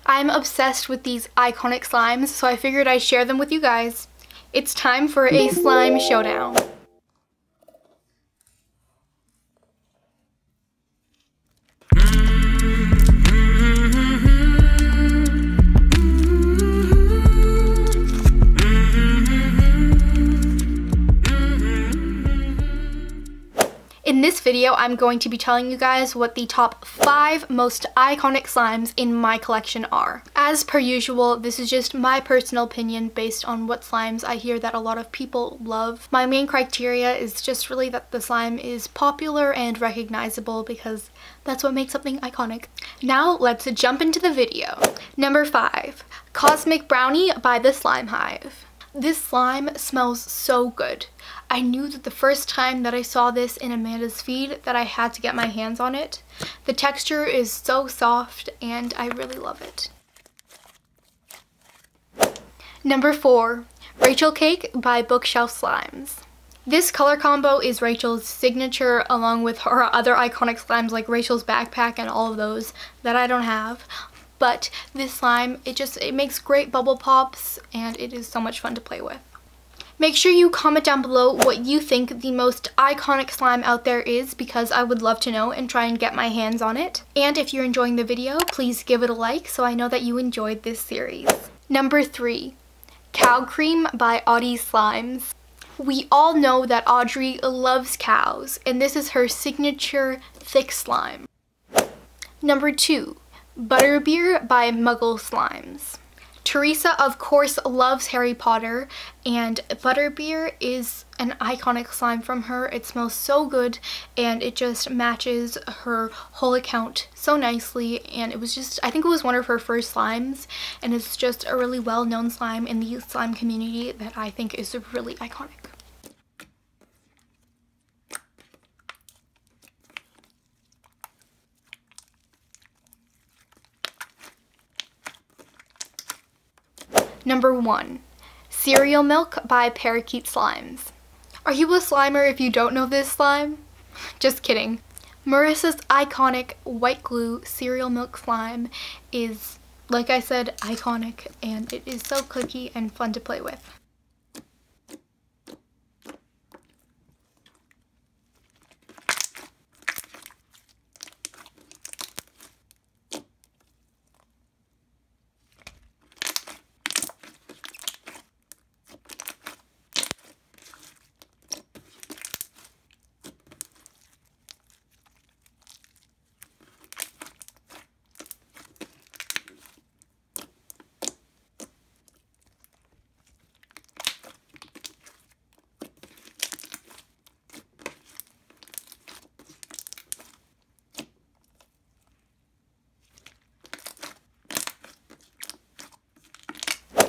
I'm obsessed with these iconic slimes, so I figured I'd share them with you guys. It's time for a slime showdown. In this video, I'm going to be telling you guys what the top 5 most iconic slimes in my collection are. As per usual, this is just my personal opinion based on what slimes I hear that a lot of people love. My main criteria is just really that the slime is popular and recognizable because that's what makes something iconic. Now let's jump into the video. Number 5, Cosmic Brownie by the Slime Hive. This slime smells so good. I knew that the first time that I saw this in Amanda's feed that I had to get my hands on it. The texture is so soft and I really love it. Number 4, Rachel Cake by Bookshelf Slimes. This color combo is Rachel's signature along with her other iconic slimes like Rachel's backpack and all of those that I don't have. But this slime, it makes great bubble pops and it is so much fun to play with. Make sure you comment down below what you think the most iconic slime out there is because I would love to know and try and get my hands on it. And if you're enjoying the video, please give it a like so I know that you enjoyed this series. Number 3, Cow Cream by audeez Slimes. We all know that Audrey loves cows and this is her signature thick slime. Number 2, Butterbeer by Muggle Slimes. Teresa, of course, loves Harry Potter, and Butterbeer is an iconic slime from her. It smells so good, and it just matches her whole account so nicely, and I think it was one of her first slimes, and it's just a really well-known slime in the slime community that I think is really iconic. Number 1, Cereal Milk by Parakeet Slimes. Are you a Slimer if you don't know this slime? Just kidding. Marissa's iconic white glue cereal milk slime is, like I said, iconic, and it is so clicky and fun to play with.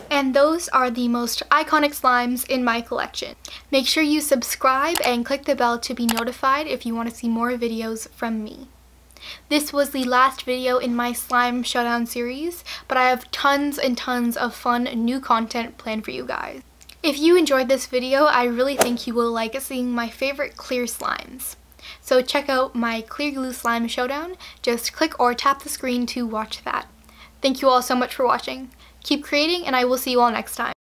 And those are the most iconic slimes in my collection. Make sure you subscribe and click the bell to be notified if you want to see more videos from me. This was the last video in my slime showdown series, but I have tons and tons of fun new content planned for you guys. If you enjoyed this video, I really think you will like seeing my favorite clear slimes. So check out my clear glue slime showdown. Just click or tap the screen to watch that. Thank you all so much for watching. Keep creating, and I will see you all next time.